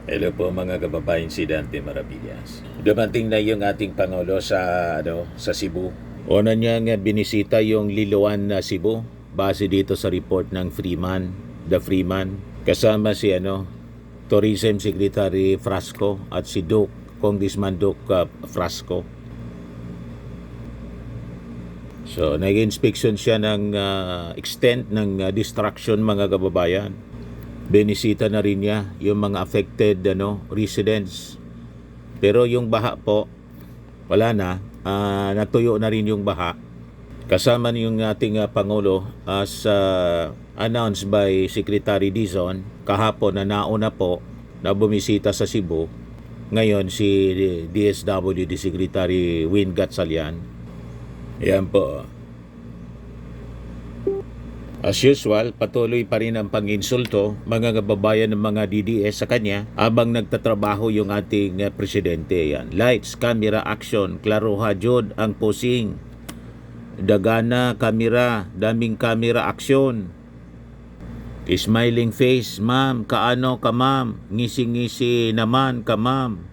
Hello po mga kababayan, si Dante Maravillas. Dumating na yung ating Pangulo sa Cebu. Una niyang binisita yung Liloan na Cebu base dito sa report ng The Freeman. Kasama si Tourism Secretary Frasco at si Congressman Duke Frasco. So, nag-inspection siya ng extent ng destruction mga kababayan. Binisita na rin niya yung mga affected residents. Pero yung baha po, wala na. Natuyo na rin yung baha. Kasama yung ating Pangulo as announced by Secretary Dizon kahapon na nauna po na bumisita sa Cebu. Ngayon si DSWD Secretary Win Gatchalian. Yan po. As usual, patuloy pa rin ang panginsulto mga kababayan ng mga DDS sa kanya habang nagtatrabaho yung ating presidente. Yan. Lights, camera, action, klaruha jud ang posing. Dagana, kamera, daming camera, action. Smiling face, ma'am, kaano ka ma'am? Ngisi-ngisi naman ka ma'am.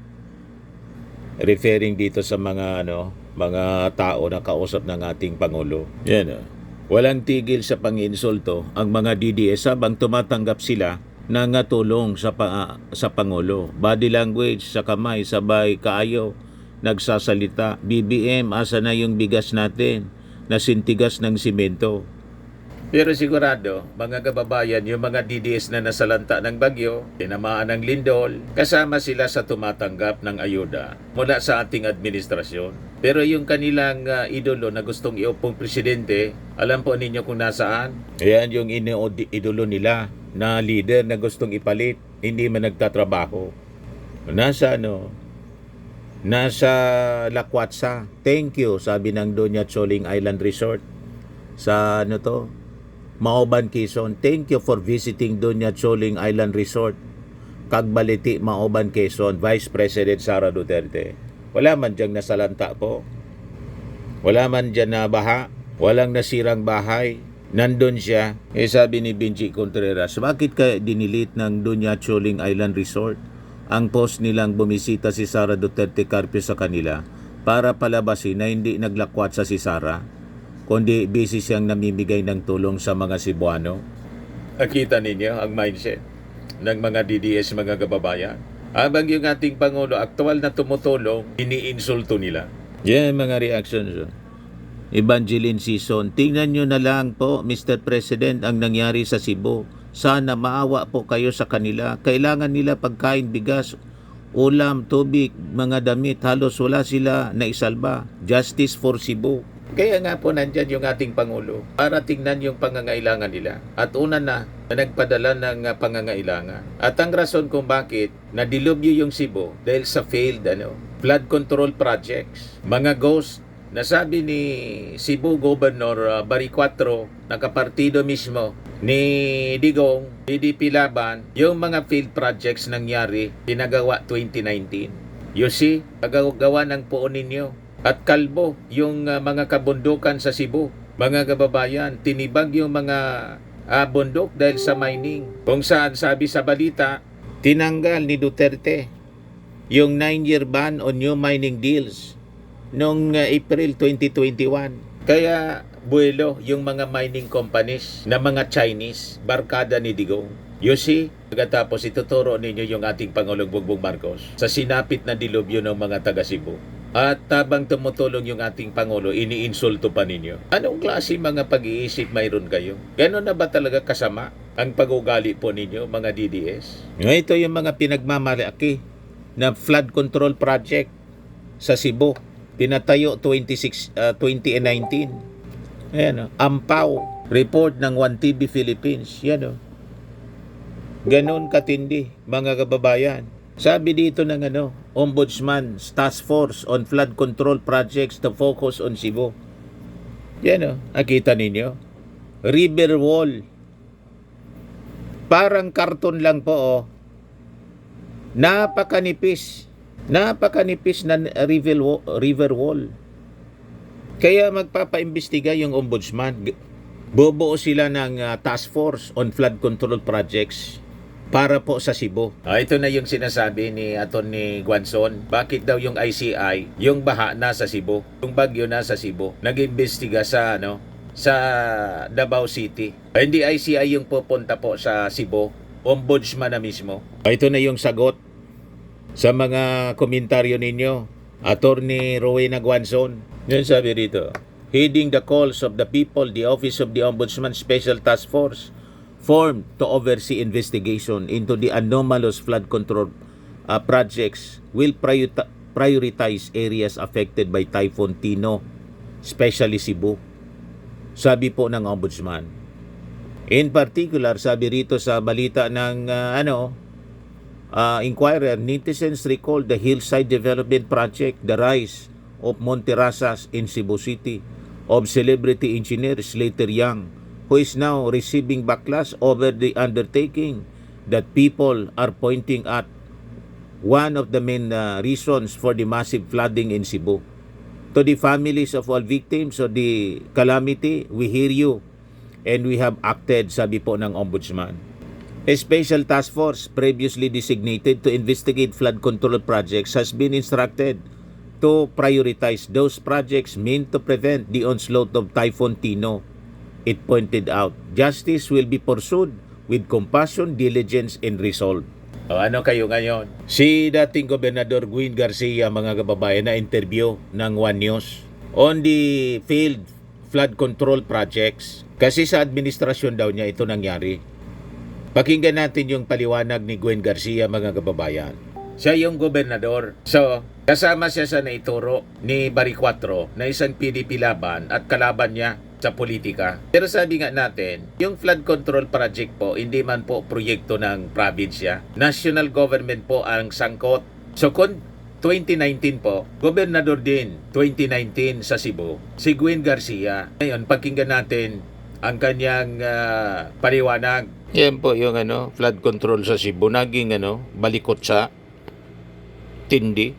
Referring dito sa mga mga tao na kausap ng ating Pangulo. Yan. Walang tigil sa panginsulto ang mga DDS habang tumatanggap sila ng tulong sa Pangulo. Body language sa kamay, sabay kaayo, nagsasalita. BBM, asa na yung bigas natin? Nasintigas ng simento. Pero sigurado, mga kababayan, yung mga DDS na nasalanta ng bagyo, tinamaan ng lindol, kasama sila sa tumatanggap ng ayuda mula sa ating administrasyon. Pero yung kanilang idolo na gustong iupong presidente, alam po ninyo kung nasaan? Ayan yung idolo nila na leader na gustong ipalit, hindi man nagtatrabaho. Nasa Lakwatsa. Thank you, sabi ng Doña Choling Island Resort. Sa Maoban, Quezon. Thank you for visiting Doña Choling Island Resort. Cagbaliti, Maoban, Quezon. Vice President Sara Duterte. Wala man diyang nasalanta po. Wala man dyan na baha. Walang nasirang bahay. Nandun siya. Sabi ni Benji Contreras, bakit kaya dinilit ng Doña Choling Island Resort ang post nilang bumisita si Sara Duterte Carpio sa kanila para palabasin na hindi naglakwat sa si Sara, kundi busy siyang namimigay ng tulong sa mga Cebuano? Nakita ninyo ang mindset ng mga DDS, mga kababayan. Habang yung ating Pangulo aktual na tumutulong, iniinsulto nila. Yan mga reactions. Evangeline Season, tingnan nyo na lang po, Mr. President, ang nangyari sa Cebu. Sana maawa po kayo sa kanila. Kailangan nila pagkain, bigas, ulam, tubig, mga damit. Halos wala sila na isalba. Justice for Cebu. Kaya nga po nandyan yung ating Pangulo para tingnan yung pangangailangan nila. At una na nagpadala ng pangangailangan. At ang rason kung bakit nadilubyo yung Cebu dahil sa failed flood control projects. Mga ghost. Nasabi ni Cebu Governor Baricuatro, nakapartido mismo ni Digong, PDP Laban, yung mga field projects nangyari, pinagawa 2019. You see, pagagawa ng poon ninyo. At kalbo, yung mga kabundukan sa Cebu. Mga kababayan, tinibag yung mga bundok dahil sa mining. Kung saan sabi sa balita, tinanggal ni Duterte yung 9-year ban on new mining deals noong April 2021. Kaya buwelo yung mga mining companies na mga Chinese, barkada ni Digong. You see, pagkatapos ituturo ninyo yung ating Pangulong Bongbong Marcos sa sinapit na dilubyo ng mga taga Cebu. At tabang tumutulong yung ating Pangulo, iniinsulto pa ninyo. Anong klase mga pag-iisip mayroon kayo? Gano'n na ba talaga kasama ang pag-ugali po ninyo, mga DDS? Ito yung mga pinagmamalaki na flood control project sa Cebu. Pinatayo 2019. Ayan, Ampaw, report ng 1TV Philippines. Yan Ganon katindi, mga kababayan. Sabi dito ng Ombudsman Task Force on Flood Control Projects to focus on Cebu. Yan nakita ninyo. River wall. Parang karton lang po Napakanipis. Napakanipis na river wall. Kaya magpapaimbestiga yung ombudsman. Bobuo sila ng task force on flood control projects para po sa Cebu. Ito na yung sinasabi ni Atty. Guanzon. Bakit daw yung ICI, yung baha na sa Cebu, yung bagyo na sa Cebu, nag-imbestiga sa sa Davao City. Hindi ICI yung pupunta po sa Cebu, ombudsman na mismo. Ito na yung sagot sa mga komentaryo ninyo. Atty. Rowena Guanzon. Yan sabi rito. Heeding the calls of the people, the Office of the Ombudsman Special Task Force formed to oversee investigation into the anomalous flood control projects will prioritize areas affected by Typhoon Tino, especially Cebu. Sabi po ng Ombudsman. In particular, sabi rito sa balita ng Inquirer, netizens recall the Hillside Development Project, the rise of Monterrasas in Cebu City, of celebrity engineer Slater Young, who is now receiving backlash over the undertaking that people are pointing at one of the main reasons for the massive flooding in Cebu. To the families of all victims of the calamity, we hear you and we have acted, sabi po ng Ombudsman. A special task force previously designated to investigate flood control projects has been instructed to prioritize those projects meant to prevent the onslaught of Typhoon Tino. It pointed out, justice will be pursued with compassion, diligence, and resolve. Ano kayo ngayon? Si dating Gobernador Gwen Garcia, mga kababayan, na interview ng One News on the field flood control projects. Kasi sa administrasyon daw niya ito nangyari. Pakinggan natin yung paliwanag ni Gwen Garcia, mga kababayan. Siya yung gobernador. So, kasama siya sa naituro ni Barry Cuatro na isang PDP laban at kalaban niya sa politika. Pero sabi nga natin, yung flood control project po, hindi man po proyekto ng probinsya. National government po ang sangkot. So kung 2019 po, gobernador din 2019 sa Cebu, si Gwen Garcia. Ngayon, pakinggan natin ang kanyang paliwanag. Yan po yung flood control sa Cebu. Naging balikot sa tindi.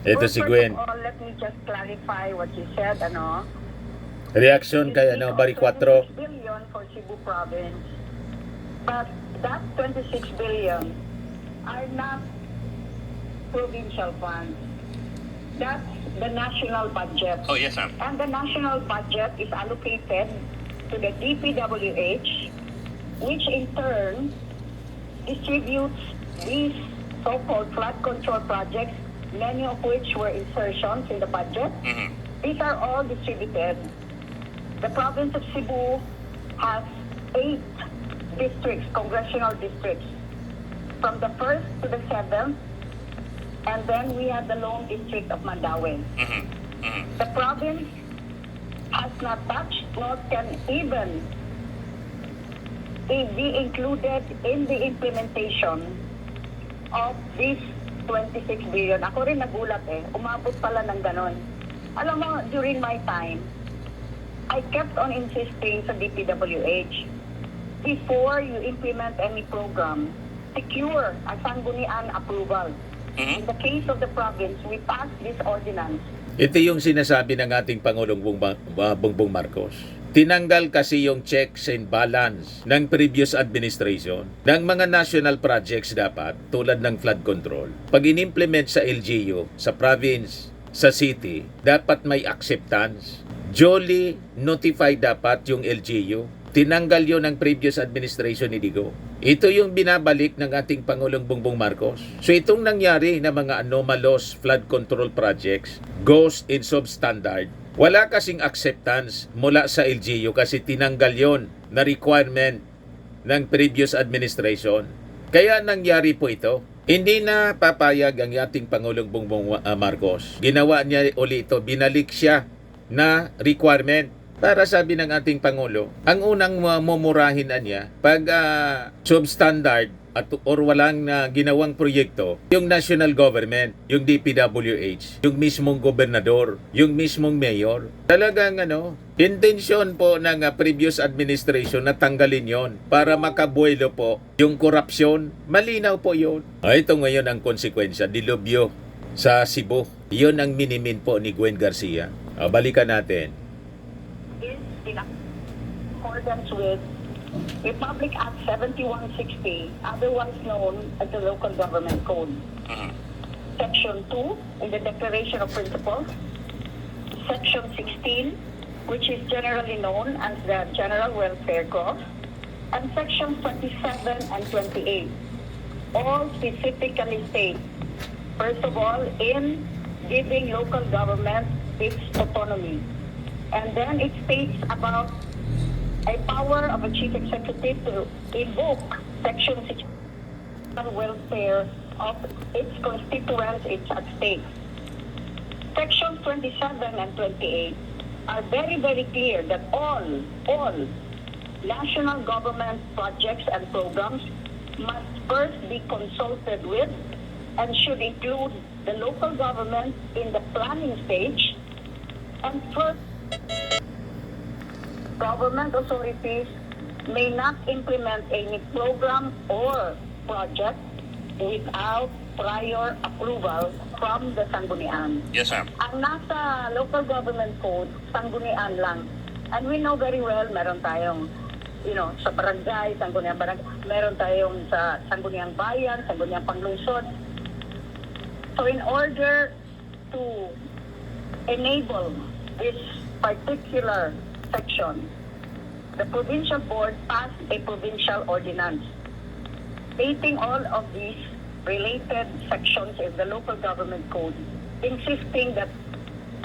Ito si Gwen. First of all, let me just clarify what you said, Reaction kay Barry Cuatro. 26 billion for Cebu province. But that 26 billion are not provincial funds. That's the national budget. Oh, yes, ma'am. And the national budget is allocated to the DPWH, which in turn distributes these so-called flood control projects, many of which were insertions in the budget. Mm-hmm. These are all distributed. The province of Cebu has 8 districts, congressional districts, from the 1st to the 7th, and then we have the lone district of Mandaue. Mm-hmm. Mm-hmm. The province has not touched, nor can even be included in the implementation of this 26 billion. Ako rin nagulat umabot pala ng ganon. Alam mo, during my time, I kept on insisting sa DPWH, before you implement any program, secure a sanggunian approval. In the case of the province, we passed this ordinance. Ito yung sinasabi ng ating Pangulong Bongbong Marcos. Tinanggal kasi yung checks and balance ng previous administration ng mga national projects dapat tulad ng flood control. Pag in-implement sa LGU, sa province, sa city, dapat may acceptance. Duly notified dapat yung LGU. Tinanggal yun ng previous administration ni Digo. Ito yung binabalik ng ating Pangulong Bongbong Marcos. So itong nangyari na mga anomalous flood control projects, ghost in substandard, wala kasing acceptance mula sa LGU kasi tinanggal yon na requirement ng previous administration. Kaya nangyari po ito. Hindi na papayag ang ating Pangulong Bongbong Marcos. Ginawa niya uli ito, binalik siya na requirement. Para sabi ng ating Pangulo, ang unang mumurahin na niya, pag substandard at or walang ginawang proyekto, yung national government, yung DPWH, yung mismong gobernador, yung mismong mayor, talagang intensyon po ng previous administration na tanggalin yon para makabuelo po yung korupsyon. Malinaw po yun. Ito ngayon ang konsekwensya, dilubyo sa Cebu. Yun ang minimin po ni Gwen Garcia. Balikan natin. Is in accordance with Republic Act 7160, otherwise known as the Local Government Code. Section 2 in the Declaration of Principles, Section 16, which is generally known as the General Welfare Clause, and Sections 27 and 28, all specifically state, first of all, in giving local government its autonomy. And then it states about a power of a chief executive to invoke Section 16 welfare of its constituents at stake. Sections 27 and 28 are very, very clear that all national government projects and programs must first be consulted with and should include the local government in the planning stage, and first, government authorities may not implement any program or project without prior approval from the Sangguniang. Yes, ma'am. Ang nasa local government code, Sangguniang lang. And we know very well, meron tayong, sa barangay, Sangguniang barangay, meron tayong sa Sangguniang bayan, Sangguniang panglungsod. So in order to enable this particular section, the provincial board passed a provincial ordinance stating all of these related sections in the local government code, insisting that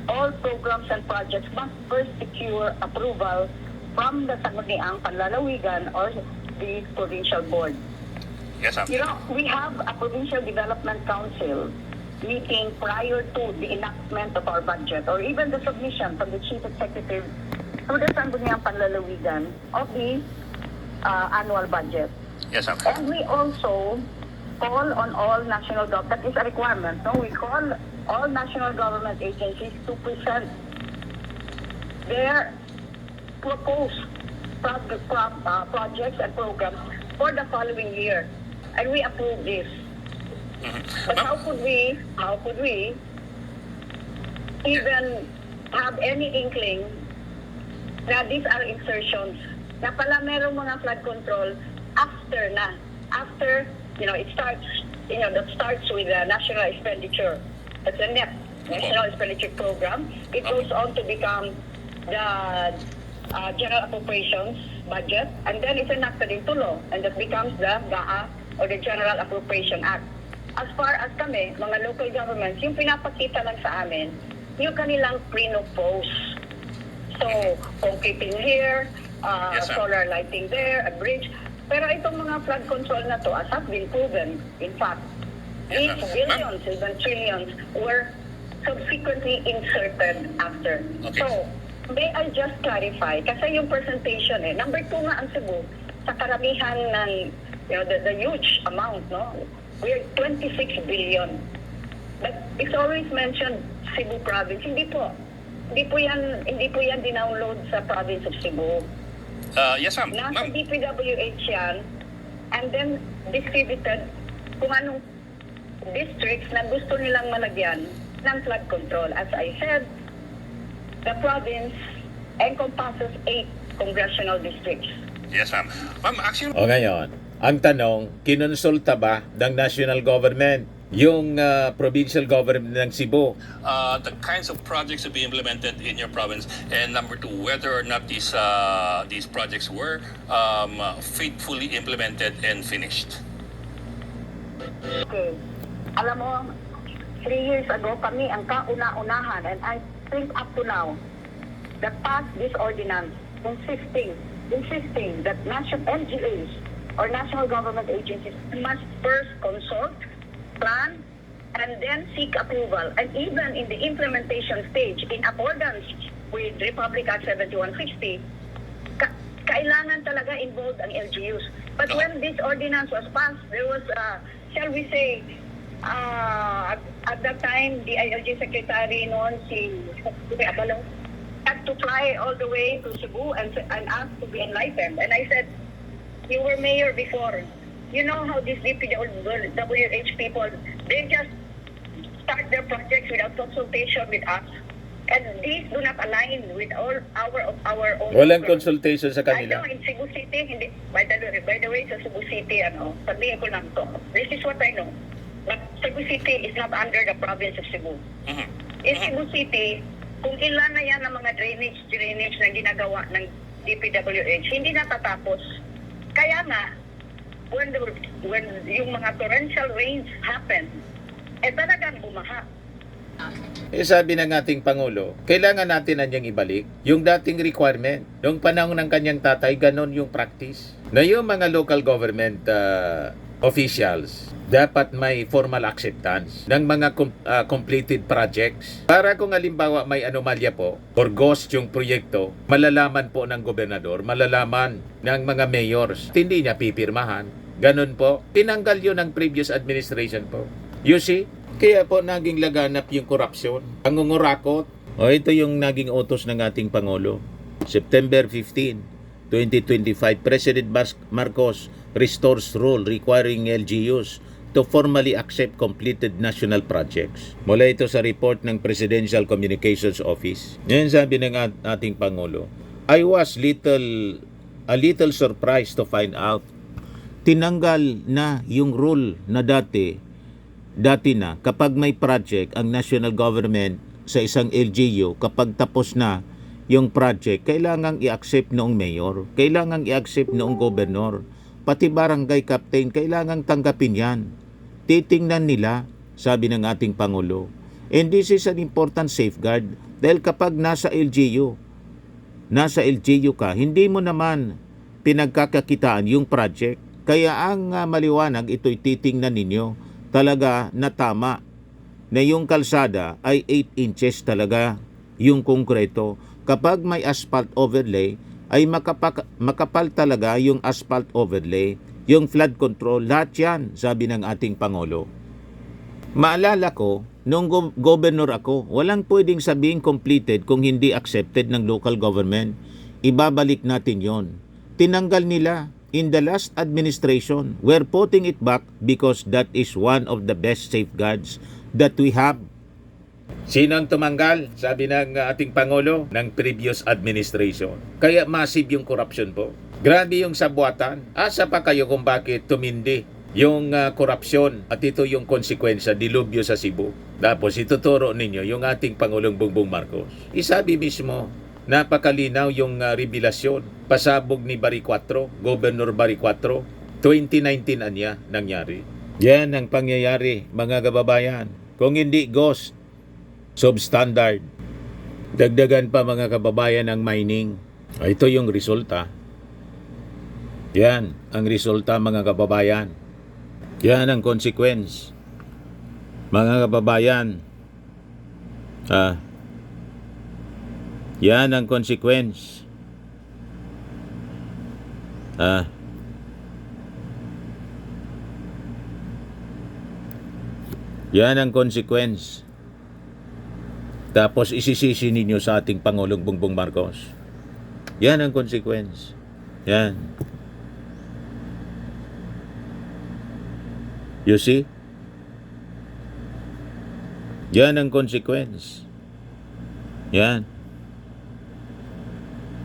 all programs and projects must first secure approval from the Sangguniang Panlalawigan or the provincial board. Yes, ma'am. We have a provincial development council meeting prior to the enactment of our budget or even the submission from the chief executive to the Sangguniang Panlalawigan of the annual budget. Yes, ma'am. And we also call on all national government, that is a requirement, no? We call all national government agencies to present their proposed projects and programs for the following year. And we approve this. But how could we even have any inkling na these are insertions na pala merong mga flood control after, it starts, that starts with the national expenditure. That's the NEP, National Expenditure Program. It goes on to become the General Appropriations Budget, and then it's enacted into law, and that becomes the GAA, or the General Appropriation Act. As far as kami, mga local governments, yung pinapakita lang sa amin, yung kanilang pre-propose. So, concreting here, Yes, ma'am. solar lighting there, a bridge. Pero itong mga flood control na to, as has been proven, in fact, Yes, these ma'am. billions, even trillions, were subsequently inserted after. Okay. So, may I just clarify, kasi yung presentation number 2 nga ang Cebu, sa karamihan ng, the huge amount, no? We're 26 billion. But it's always mentioned Cebu province. Hindi po yan dinownload sa province of Cebu. Yes, ma'am. Nasa Ma'am. DPWH yan, and then distributed kung anong districts na gusto nilang malagyan ng flood control. As I said, the province encompasses 8 congressional districts. Yes, ma'am. Ma'am, actually, O ngayon, ang tanong, kinonsulta ba ng national government yung provincial government ng Cebu? the kinds of projects to be implemented in your province, and number 2, whether or not these projects were faithfully implemented and finished. Okay. Alam mo, 3 years ago kami ang kauna-unahan, and I think up to now, that passed this ordinance insisting that national NGOs or national government agencies must first consult, plan, and then seek approval. And even in the implementation stage, in accordance with Republic Act 7160, kailangan talaga involved ang LGUs. But when this ordinance was passed, there was, shall we say, at that time, the ILG secretary noon, si Abalong, had to fly all the way to Cebu and ask to be enlightened. And I said, you were mayor before. You know how these DPWH people, they just start their projects without consultation with us. And these do not align with all our own. Walang consultation sa I kanila. know in Cebu City, hindi, by the way, sa Cebu City, sabihin ko lang to. This is what I know. But Cebu City is not under the province of Cebu. Mhm. In Cebu City, kung ilan na yan ang mga drainage na ginagawa ng DPWH, hindi natatapos. Kaya nga, when yung mga torrential rains happen, talagang bumaha. Sabi ng ating Pangulo, kailangan natin na niyang ibalik yung dating requirement. Noong panahon ng kanyang tatay, ganon yung practice. Na yung mga local government officials, dapat may formal acceptance ng mga completed projects. Para kung halimbawa may anomalya po, or ghost yung proyekto, malalaman po ng gobernador, malalaman ng mga mayors, hindi niya pipirmahan. Ganon po. Tinanggal yun ng previous administration po. You see? Kaya po naging laganap yung korupsyon, pangungurakot. Ito yung naging utos ng ating Pangulo. September 15, 2025, President Marcos restores rule requiring LGUs to formally accept completed national projects. Mula ito sa report ng Presidential Communications Office. Yan sabi ng ating Pangulo. I was a little surprised to find out tinanggal na yung rule na dati na kapag may project ang national government sa isang LGU, kapag tapos na yung project, kailangang i-accept noong mayor, kailangang i-accept noong gobernador, pati barangay captain, kailangang tanggapin yan. Titingnan nila, sabi ng ating Pangulo. And this is an important safeguard dahil kapag nasa LGU ka, hindi mo naman pinagkakakitaan yung project. Kaya ang maliwanag, ito'y titingnan ninyo talaga na tama na yung kalsada ay 8 inches talaga yung konkreto. Kapag may asphalt overlay, ay makapal talaga yung asphalt overlay, yung flood control, lahat yan, sabi ng ating Pangulo. Maalala ko, nung governor ako, walang pwedeng sabihin completed kung hindi accepted ng local government. Ibabalik natin yon. Tinanggal nila. In the last administration, we're putting it back because that is one of the best safeguards that we have. Sinong tumanggal? Sabi ng ating Pangulo, ng previous administration. Kaya massive yung corruption po. Grabe yung sabuatan. Asa pa kayo kung bakit tumindi yung korupsyon at ito yung konsekwensya, dilubyo sa Cebu. Tapos ituturo ninyo yung ating Pangulong Bongbong Marcos. Isabi mismo, napakalinaw yung revelasyon. Pasabog ni Bari 4, Governor Bari 4, 2019 anya nangyari. Yan ang pangyayari, mga kababayan. Kung hindi ghost, substandard. Dagdagan pa mga kababayan ang mining. Ito yung resulta. Yan ang resulta mga kababayan. Yan ang consequence. Mga kababayan. Yan ang consequence. Yan ang consequence. Tapos isisisi ninyo sa ating Pangulong Bongbong Marcos. Yan ang consequence. Yan. You see? Yan ang consequence. Yan.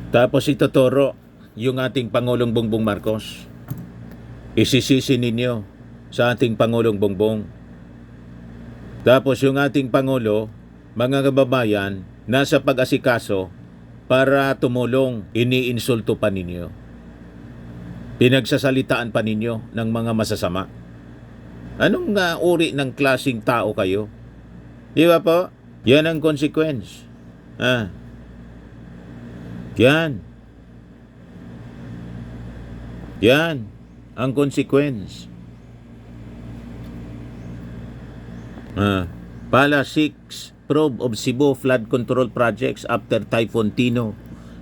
Tapos ituturo yung ating Pangulong Bongbong Marcos. Isisisi ninyo sa ating Pangulong Bongbong. Tapos yung ating Pangulo, mga kababayan, nasa pag-asikaso para tumulong, iniinsulto pa ninyo. Pinagsasalitaan pa ninyo ng mga masasama. Anong uri ng klaseng tao kayo? Di ba po? Yan ang consequence. Yan. Yan ang consequence. Pala 6 probe of Cebu flood control projects after Typhoon Tino.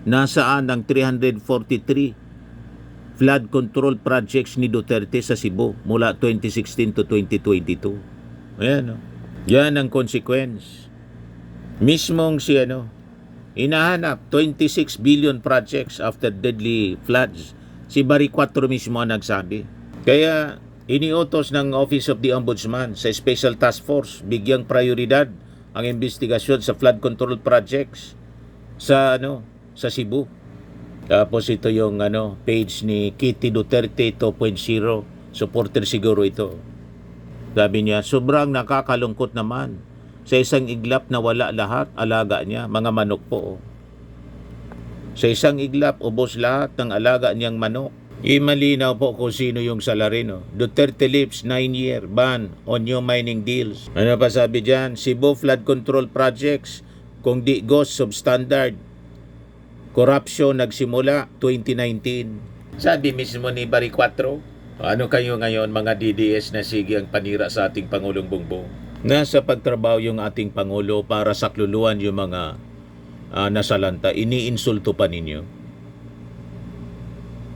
Nasaan ang 343 flood control projects ni Duterte sa Cebu mula 2016 to 2022. Ayan, yan ang consequence. Mismong si inahanap 26 billion projects after deadly floods. Si Bari 4 mismo ang nagsabi. Kaya iniutos ng Office of the Ombudsman sa Special Task Force bigyang prioridad ang investigasyon sa flood control projects sa sa Cebu. Tapos ito yung page ni Kitty Duterte 2.0. Supporter siguro ito. Sabi niya, sobrang nakakalungkot naman. Sa isang iglap na wala lahat, alaga niya, mga manok po. Sa isang iglap, ubos lahat ng alaga niyang manok. Malinaw po kung sino yung Salarino. Duterte lifts 9-year ban on new mining deals. Ano pa sabi dyan? Cebu flood control projects, kung di ghost substandard. Corruption nagsimula 2019. Sabi mismo ni Barry 4. Ano kayo ngayon mga DDS na sige ang panira sa ating Pangulong Bongbong? Nasa pagtrabaho yung ating Pangulo para sakluluan yung mga nasalanta. Iniinsulto pa ninyo.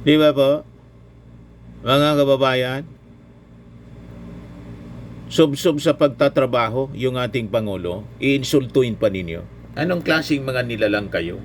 Di ba po? Mga kababayan, sub-sub sa pagtatrabaho yung ating Pangulo, iinsultuin pa ninyo. Anong klaseng mga nilalang kayo?